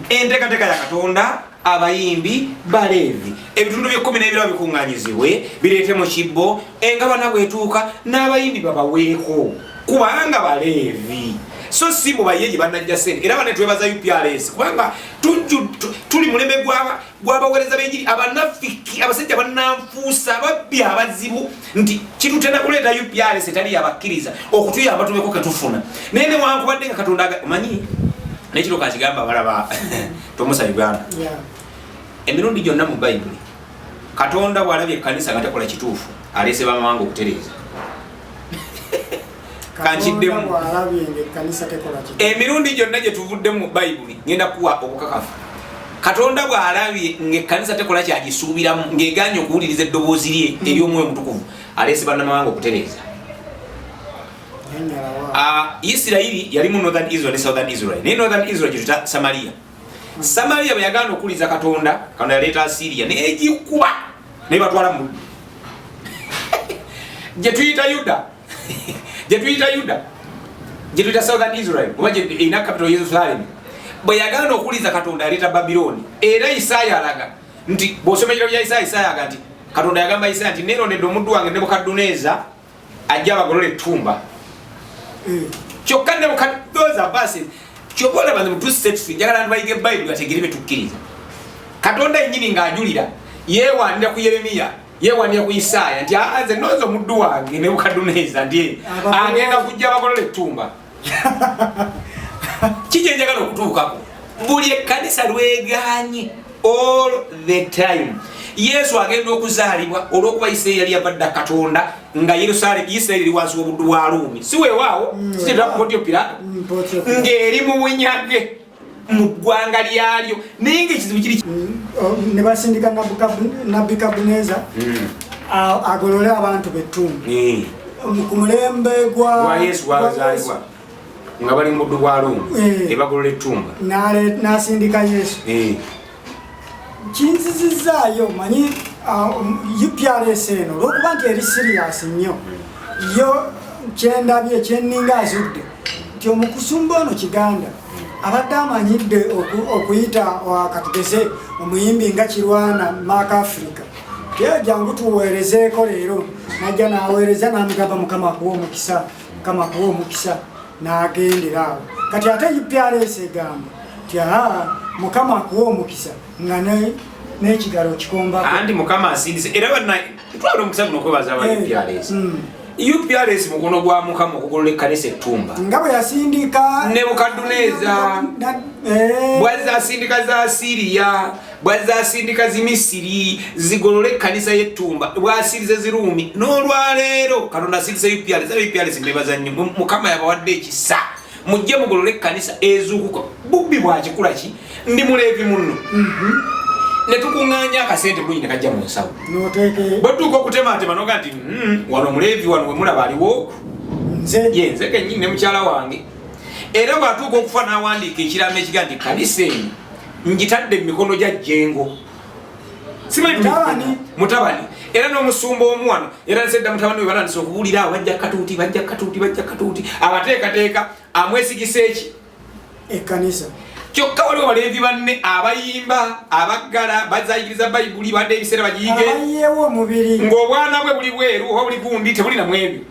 enteekateeka ya Katonda abayimbi baleevi ebitundu bye 12 bikuŋŋaanyizibwe bireete mu kibbo engabana bwetuuka n'abayimbi babaweeko kubanga baleevi so si mubaye gye bannajja ssente era bane twebaza UPRS kubanga tuli mulembe gw'abaweereza b'enjiri abanafiki abasajja bannanfuusa ababbi abazibu nti kitutenda kuleeta UPRS etali yabakkiriza okutuyamba tubeko ketufuna naye newankubadde nga Katonda omanyi nekiro kakigamba balaba tomusa Uganda emirundi gyonna mu Bayibuli Katonda bw'alabye ekkanisa nga tekola kituufu aleese bamawanga okutereeza kankiddemu emirundi gyonna gye tuvuddemu mu Bayibuli ngenda kuwa obukakafu Katonda bw'alabye ng'ekkanisa tekola kyagisuubiramu ng'eganye okuwuliriza eddoboozi lye ery'omwoyo mutukuvu aleese bannamawanga okutereeza Isirayiri yalimu Northern Israel ne Southern Israel naye Northern Israel gye tuta Samaria Samaria bwe yagaana okuwuliriza Katonda yaleeta Asiriya n'egikuba naye batwala mu gye tuyita Yuda gye tuyita Southern Israel oba gye erina capital Yerusalemu bwe yagaana okuwuliriza Katonda yaleeta Babiloni era Isaaya alaga nti bw'osoma ekiro kya Isaaya aga nti Katonda yagamba Isaaya nti neerondedde omuddu wange Nebukadduneeza ajja abagolole ettumba kyokka Nebukadduneeza basi kyokka olaba mu two set free njagala abantu bayiga Bayibuli bategere betukkiriza Katonda yennyini ng'ajulira yeewandira ku Yeremiya yeewandira ku Isaaya nti nze nonze omuddu wange Nebukadduneeza nti agenda kujja abagolole ettumba kijje njagala okutuukako buli ekkanisa lweganye all the time Yesu agenda okuzaalibwa olw'okuba Isirayiri yali yavadda Katonda nga Isirayiri wansi w'obuddu bwa Ruumi si weewaawo sitera ku Pontiyo Piraato ng'eri mu bunyage mu ggwanga lyalyo naye ng'ekizibu kiri ne basindika Nabukadduneeza agolole abantu b'ettumba ku mulembe gwa Yesu wazaalibwa nga bali mu buddu bwa Ruumi ebagolola ettumba n'asindika Yesu kinzizizaayo manyi UPRS eno olw'okuba nti eri serious nnyo yo kyendabye kyenninga azudde nti omukusumba ono Kiganda abadde amanyidde okuyita wakatugeze omuyimbi nga Kirwana Mark Africa ye jangu tuweerezeeko leero najja n'aweereza n'amugamba Mukama akuwa omukisa n'agendera awo kati ate UPRS egamba nti Mukama akuwa omukisa nga n'ekigalo kikombako andi Mukama asindise era banna twala omukisa guno okwebaza aba UPRS mukono gwa Mukama okugolola ekkanisa ettumba nga bwe yasindika Nebukadduneeza bwazza asindika za Asiriya bwazza asindika zi Misiri zigolole ekkanisa y'ettumba bwasirize Ziruumi n'olwaleero Katonda asindise UPRS mbebaza nnyo Mukama yabawadde ekisa mujje mugolole ekkanisa ezuukuka bubbi bwakikula ki ndi muleevi munno ne tukuŋŋaanya akasente bulungi ne kajja mu nsawo bwetuuka okutemaatema noga nti wano muleevi wano we mulaba aliwo nze kennyini ne mukyala wange era bw'atuuka okufa n'awandiika ekiraamo ekiga nti kanisa eno ngitadde mu mikono gya Jjengo mutabani era n'omusumba omu wano era nsedda mutabani we balandisa okuwulira awo bajja katuuti abateekateeka amwesigisa eki ekkanisa kyokka waliwo baleevi banne abayimba abaggala bazaayigiriza Bayibuli badde ebiseera bagiyige ng'obwana bwe buli bweru oba buli gundi tebulinamu ebyo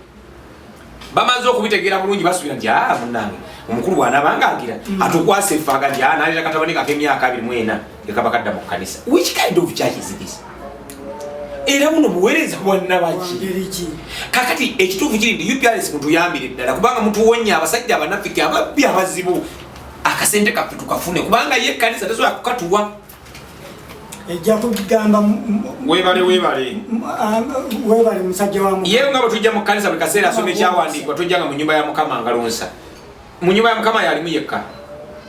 bamaze okubitegeera bulungi basubira nti munnange omukulu bw'anaabanga agira atukwasa effaga nti naalira katabani k'emyaka 24 ekaba kadda mu kkanisa which kind of church is this era buno buweereza bwannabaki kakati ekituufu kiri nti UPRS mutuyambire ddala kubanga mutuwonya abasajja abanafiki ababbi abazibu akasente kaffe tukafune kubanga ye ekkanisa tesobola kukatuwa ejja kugamba weebale musajja wa Mukama yewe nga bwe tujja mu kkanisa buli kaseera asoma ekyawandiikibwa tojjanga mu nnyumba ya Mukama ngalonsa mu nnyumba ya Mukama yalimu yekka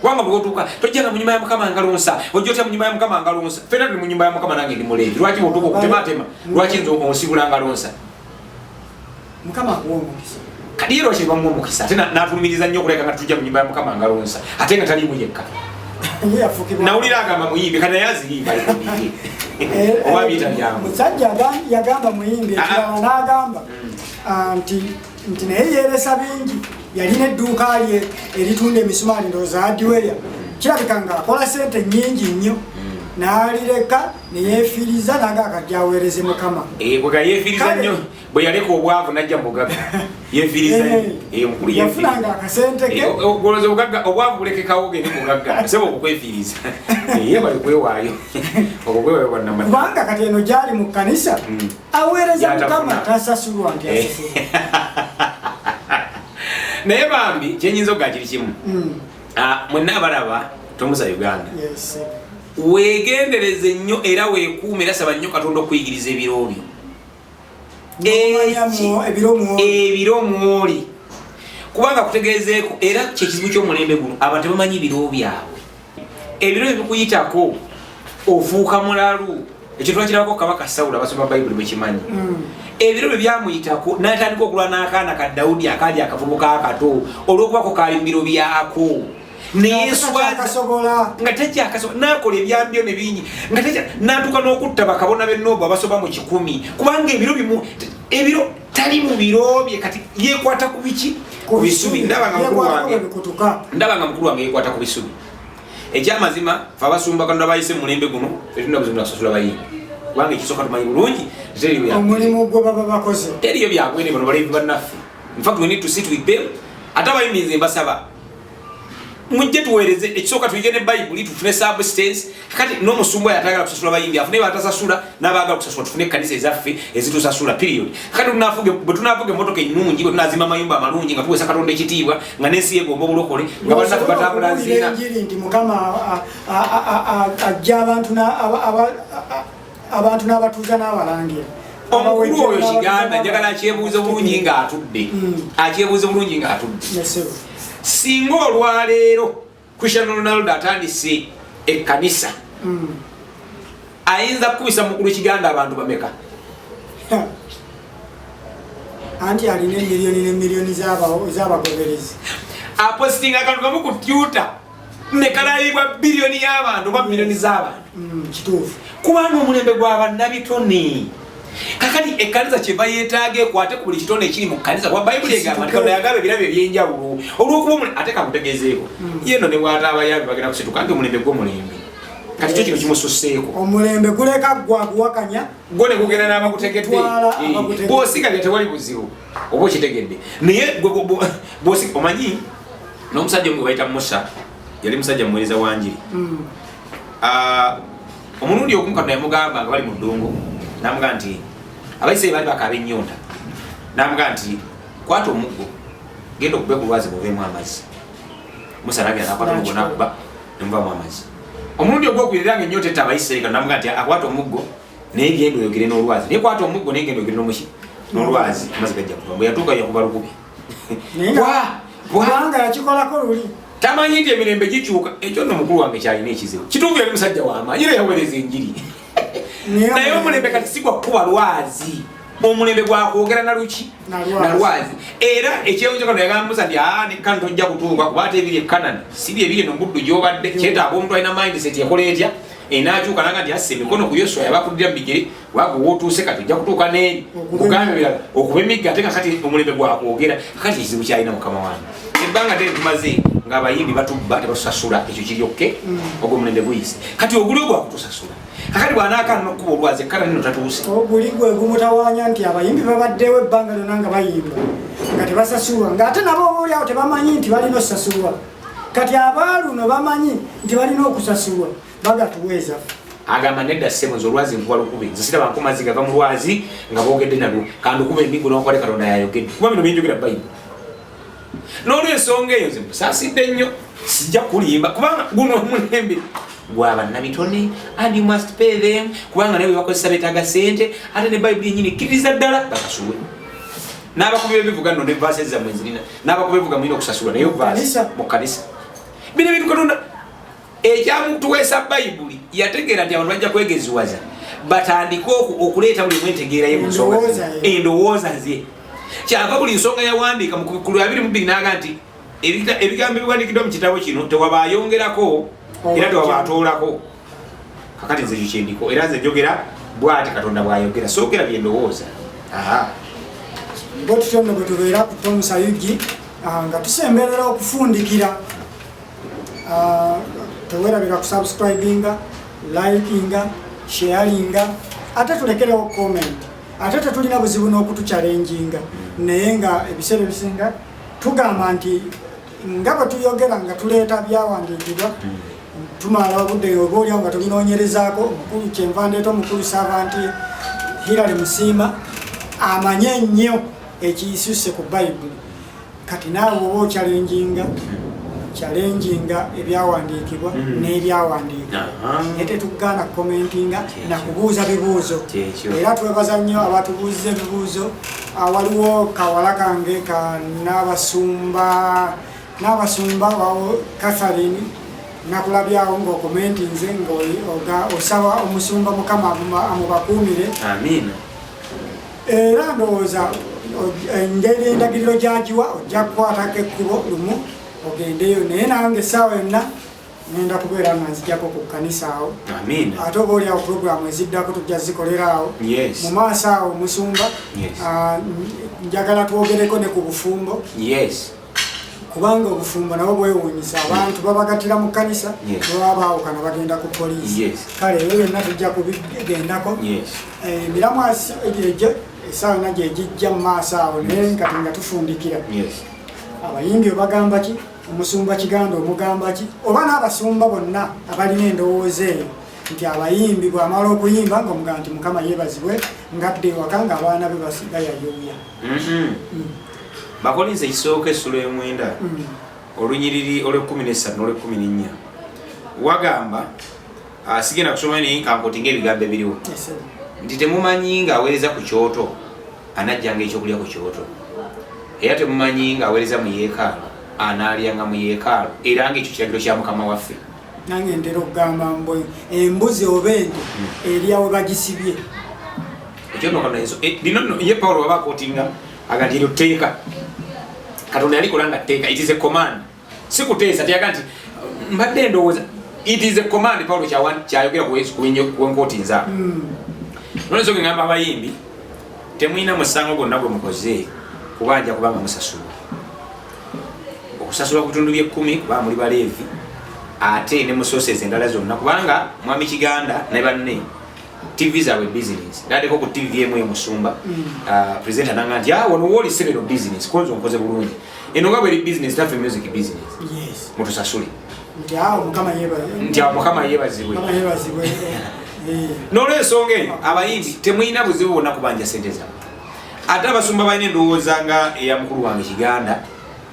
kubanga bweotuuka tojjanga mu nnyumba ya Mukama ngalonsa ojja otya mu nnyumba ya Mukama ngalonsa ffenna tuli mu nnyumba ya Mukama nange ndi muleevi lwaki bweotuuka okutemaatema lwaki nze onsibula ngalonsa Mukama akuwa omukisa kati yero kye bamu omukisa ate n'atulumiriza nnyo okuleka nga tujja mu nnyumba ya Mukama ngalonsa ate nga taliimu yekka nawulira agamba muyimbi kana yaziyimba oba biyita byangu musajja yagamba muyimbi ekirala n'agamba nti naye yeeresa bingi yalina edduuka lye eritunda emisumaali ndowooza hardware kirabika ng'akola sente nnyingi nnyo n'alireka neyeefiriza naga akajja aweereze mukama bwega yeefiriza nnyo bwe yaleka obwavu najja mubugagga yeefiriza mukulu yafunanga akasente ke ogoloza obwavu bulekekawo gende mubugagga sebo okukwefiriza ye bali kwewaayo okwewayo bwannamani kubanga kati eno gyali mu kkanisa aweereza mukama tasasulwa nti asasulwa naye bambi kyenyinza okuga kiri kimu mwenna abalaba tomusa Uganda weegendereze nnyo era weekuume era saba nnyo Katonda okuyigiriza ebiro byo ebiro mwoli kubanga kutegeezeeko era kyekizibu ky'omulembe guno abantu tebamanyi biro byabwe ebiro ebikuyitako ofuuka mulalu ekyo twakirabako Kabaka Sawulo abasoma Bayibuli bekimanyi ebiro bye byamuyitako n'atandika okulwa n'akaana ka Dawudi akaali akavubuka akato olw'okubako kaali mu biro byako nga takyakasobola nakola ebyambyo ne bingi nga natuuka n'okutta bakabona b'Ennobo abasoba mu 100 kubanga ebiro tali mu biro bye kati yeekwata ku biki ku bisubi ndabanga mukulu wange yeekwata ku bisubi ekyamazima fe abasumba Katonda bayise mu mulembe guno tetulina buzibu nakusasula bayimbi kubanga ekisooka tumanyi bulungi omulimu gwe baba bakoze teriyo byagwene bano baleevi bannaffe in fact we need to sit with them ate abayimbi nze mbasaba mujje tuweereze ekisooka tuyige ne Bayibuli tufune substance kati n'omusumba yatagala kusasula bayimbi afune batasasula n'abaagala kusasula tufune ekkanisa ezaffe ezitusasula period kati bwe tunaavuga emmotoka ennungi bwe tunaazimba amayumba amalungi nga tuweesa Katonda ekitiibwa nga n'ensi yegomba obulokole nga bannaffe batambula nzina nti Mukama ajja abantu n'abatuuza n'abalangira omukulu oyo Kiganda njagala akyebuuze bulungi ng'atudde singa olwaleero Cristiano Ronaldo atandise ekkanisa ayinza kukubisa mukulu Kiganda abantu bameka anti alina emiliyoni n'emiliyoni z'abagoberezi apostinga akantu kamu ku Twitter ne kalayibwa biliyoni y'abantu oba miliyoni z'abantu kituufu kubanga omulembe gw'abannabitone kakati ekkanisa kye bayeetaaga ekwate ku buli kitone ekiri mu kkanisa kuba Bayibuli egamba nti Katonda yagaba ebirabo ebyenjawulo olw'okuba ate kamutegeezeeko yeno ne bw'ate abayambi bagenda kusituka nti omulembe gw'omulembe kati kyo kino kimususseeko omulembe guleka gwaguwakanya gwo ne gugenda n'abakutegedde bw'osigalya tewali buzibu oba okitegedde naye bw'osiga omanyi n'omusajja omwe bayita Musa yali musajja muweereza wa njiri omulundi ogumu Katonda yamugamba nga bali mu ddungu namuga nti abaisiraeli bali bakaaba ennyonta namuga nti kwata omuggo genda okube ku lwazi buveemu amazzi Musa nagenda nakwata omuggo nakuba nemuvaamu amazzi omulundi ogwokubirira nga ennyonta etta abaisiraeli namuga nti akwata omuggo naye genda oyogere n'olwazi naye kwata omuggo naye genda oyogere n'olwazi amazzi gajja kuva bwe yatuuka yakuba lukubi kubanga yakikolako luli tamanyi nti emirembe gikyuka ekyo nno mukulu wange kyalina ekizibu kituufu yali musajja w'amaanyi era yaweereza enjiri naye omulembe kati si gwa kuba lwazi omulembe gwakwogera naluki nalwazi era ekyewunzo kano yagamba Musa nti nekano tojja kutuuka kuba ate ebiri ekanani si byebiri eno mbuddu gy'obadde kyetaaga omuntu alina mindset ekola etya enakyuka nanga nti asse emikono ku Yoswa yabakuddira mu bigere waaga wootuuse kati ojja kutuuka n'eri kugambe ebirala okuba emigga ate nga kati omulembe gwakwogera kati ekizibu kyalina mukama wange ebbanga ddene tumaze ng'abayimbi batubba tebatusasula ekyo kiryokke ogwo omulembe guyise kati oguli ogwakutusasula kakati bw'anaakaana n'okkuba olwazi ekkana nino tatuuse oguli gwe gumutawaanya nti abayimbi babaddewo ebbanga lyonna nga bayimba nga tebasasulwa ng'ate nabo obaoliawo tebamanyi nti balina okusasulwa kati abaaluno bamanyi nti balina okusasulwa bagatuweeza agamba nedda ssebo nze olwazi nkuba lukubi nze siraba nko mazzi gava mu lwazi nga boogedde nalwo kandukuba emiggo n'okwale Katonda yayogedde kuba bino byenjogera Bayibuli n'olw'ensonga eyo nze musaasidde nnyo sijja kulimba kubanga guno omulembe gw'abannabitone and you must pay them kubanga naye webakozesa beetaaga ssente ate ne Bayibuli yennyini ekkiriza ddala bakasuwe n'abakubi b'ebivuga nno ne vaasi zammwe zirina n'abakubi b'ebivuga mulina okusasulwa naye vaasi mu kkanisa bino ebintu Katonda ekyamutuweesa Bayibuli yategeera nti abantu bajja kwegeziwaza batandike okuleeta buli mwentegeera ye mu nsonga endowooza ze kyava buli nsonga yawandiika mu 22 n'aga nti ebigambo ebiwandiikiddwa mu kitabo kino tewaba ayongerako era tewabatoolako kakati nze kikyendiko era nze njogera bw'ati Katonda bw'ayogera soogera bye ndowooza. bwe tutyo nno bwe tubeera ku Tom Sayugi nga tusemberera okufundikira. Tewerabira kusubscribinga, likinga, sharinga, ate tulekerewo comment. Ate tetulina buzibu n'okutuchallenginga naye nga ebiseera ebisinga tugamba nti nga bwe tuyogera nga tuleeta byawandiikibwa tumala obudde oba olyawo nga tubinoonyerezaako. Omukulu Kyenvandeeta, omukulu Servant Hilary Musiima amanye ennyo ekiyisuse ku Bayibuli. Kati naawe oba ochallenginga ebyawandiikibwa n'ebyawandiika naye tetugaana kukomentinga na kubuuza bibuuzo. Era twebaza nnyo abatubuuziza ebibuuzo. Waliwo kawala kange ka n'abasumba wawo Catherine nakulabyawo ng'okomentinze ng'osaba omusumba Mukama amubakuumire. Era ndowooza engeri endagiriro gyagiwa ojja kukwatako ekkubo lumu ogendeyo. Naye nange essaawa yonna ngenda kubeera nga nzijjako ku kkanisa awo. Ate oba oliawo puroguramu eziddako tujja zikolera awo mu maaso awo. Musumba njagala twogereko ne ku bufumbo kubanga obufumbo nabo bwewuunyisa. Abantu babagatira mu kkanisa baba baawukana bagenda ku poliisi. Kale ebyo byonna tujja kubigendako. Emiramu egyo essaawa yonna gyegijja mu maaso awo naye kati nga tufundikira. Abayimbi obagamba ki? Omusumba Kiganda omugamba ki? Oba n'abasumba bonna abalina endowooza eyo nti abayimbi bw'amala okuyimba ng'omugamba nti Mukama yeebazibwe ngadde ewaka ng'abaana be bayayuuya. Bakolinze ekisooka essula y'omwenda olunyiriri olw'13 n'olw'14 wagamba sigenda kusoma naye kankotinga ebigambo ebiriwo nti temumanyi ng'aweereza ku kyoto anajjanga ekyokulya ku kyoto, era temumanyi ng'aweereza mu yeekaalu anaalyanga mu yeekaalu, era ng'ekyo kiragiro kya Mukama waffe. Nange ntera okugamba mbwe embuzi oba ente eryawe bagisibye. Ekyo nno kano lino ye Pawulo waba akootinga aga nti eryo tteeka. Katonda yalikola nga tteeka, it is a command. Si kuteesa teyaga nti mbadde ndowooza, it is a command. Pawulo kyayogera kuwenkootinza. Nolensonga ngamba abayimbi temulina musango gwonna gwe mukoze kubanja kubanga musasulwa. Okusasulwa ku bitundu bye 10 kubanga muli Baleevi ate ne musooses endala zonna kubanga mwami Kiganda ne banne TV zaabwe business. Ndaddeko ku TV emu emusumba presenter nanga nti wano woli sebero business konzo nkoze bulungi. Eno nga bweri business tafe music business. Yes. Mutusasule. Nti Mukama yeebazibwe. Nti Mukama yeebazibwe. Mukama yeebazibwe. N'olwensonga eyo abayimbi temulina buzibu bwonna kubanja sente zaabwe. Ate abasumba balina endowooza nga eya mukulu wange Kiganda,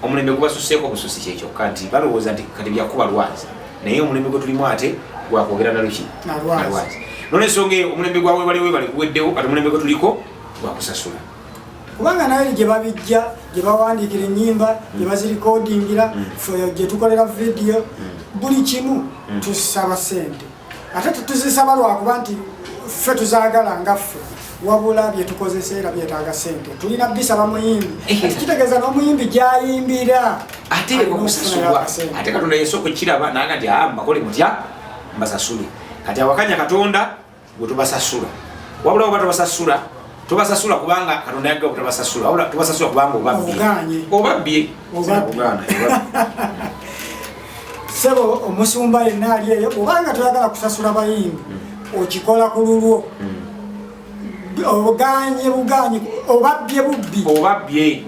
omulembe gubasuseeko obususi kyekyo nti balowooza nti kati byakuba lwazi, naye omulembe gwe tulimu ate gwakwogera naluki nalwazi. N'olwensonga eyo omulembe gwawe bale guweddewo, kati omulembe gwe tuliko gwakusasula. Kubanga naye gye babijja, gye bawandiikira ennyimba, gye bazirikodingira, gye tukolera vidiyo, buli kimu tusaba ssente. Ate tetuzisaba lwakuba nti ffe tuzaagala nga ffe, wabula bye tukozesa era byetaaga ssente. Tulina bisaba muyimbi, kitegeeza n'omuyimbi gy'ayimbira ate okusasulwa. Ate Katonda yesooka okukiraba naga nti mbakole mutya mbasasule. Kati awakanya Katonda gwe tubasasula, wabula oba tubasasula tubasasula kubanga Katonda yagga obutabasasula, wabula tubasasula kubanga obabbye. Sebo omusumba yenna ali eyo obanga toyagala kusasula bayimbi okikola ku lulwo. Obuganye obabbye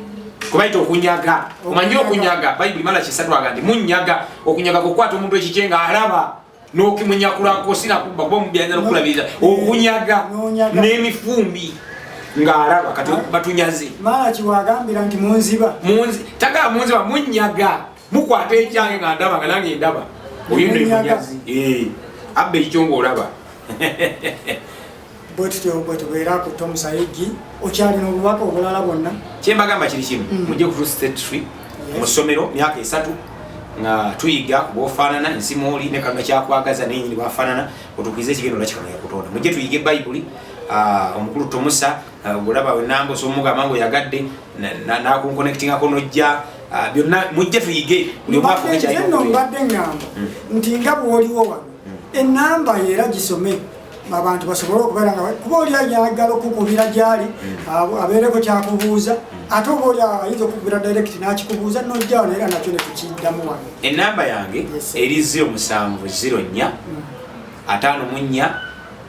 kubaita okunyaga. Omanyi okunyaga Bayibuli Malaki 3 agamba munyaga. Okunyaga kukwata omuntu ekikyenga alaba n'okimunyakulako sinakubba kuba mubyanza n'okulabiriza. Okunyaga n'emifumbi ng'alaba kati batunyaze. Malaki wagambira nti munziba. Tagala munziba munyaga. Mukwata ekyange nga ndaba nga nange ndaba. Oyo nno emunyazi. Abba ekikyongo olaba. Bwe tubeera ku Tom Sayugi okyalina obubaka obulala bwonna. Kyembagamba kiri kimu, mujje ku State Tree mu ssomero myaka 3 nga tuyiga kubofaanana ensimuuli ne Katonda kyakwagaza n'ennyini bafaanana otukuize ekigendo nakikono yakutonda. Mujje tuyige Bayibuli. Omukulu Tomusa bulaba wenamba osomugamba ngo yagadde n'akunkonectingako n'ojja byonna mujje tuyige buli omwaka ekyayo mbadde ngamba nti nga bw'oliwo wano ennamba era gisome abantu basobole okubeera nga kuba oli ayagala okukubira gyali abeereko kyakubuuza ate oba oli ayinza okukubira direct n'akikubuuza nojjawo era nakyo ne tukiddamu wano. Ennamba yange eri 0704 54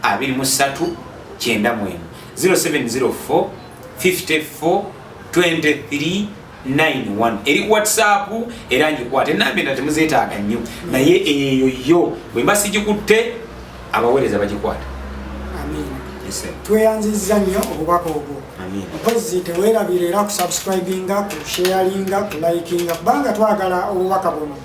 23 91 0704 54 23 91 eri WhatsApp era njikwate ennamba endala temuzeetaaga nnyo naye eyo yo bwe mba sigikutte abaweereza bagikwata. Tweyanzizza nnyo obubaka obwo mpozi teweerabira era kusubscribinga kusharinga kulikinga kubanga twagala obubaka buno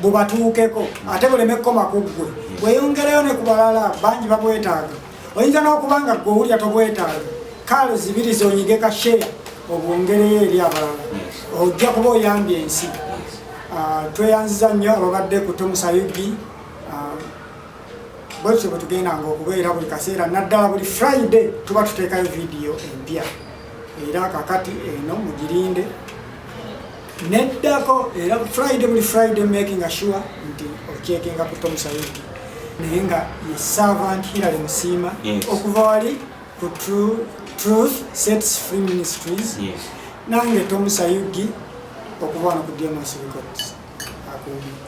bubatuukeko ate buleme kukoma ku ggwe bweyongereyo ne ku balala bangi babwetaaga oyinza n'okubanga ggwe owulya tobwetaaga kale zibiri zonyige ka share obwongereyo eri abalala ojja kuba oyambye ensi. Tweyanziza nnyo ababadde ku Tom Sayugi bwetyo bwe tugendanga okubeera buli kaseera naddala buli Friday tuba tuteekayo vidiyo empya era kakati eno mugirinde neddako era buli Friday making sure nti ocheckinga ku Tom Sayugi naye nga ye servant Hilary Musiima okuva wali ku Truth Sets Free Ministries nange Tom Sayugi okuva wano ku DMS Records akubi.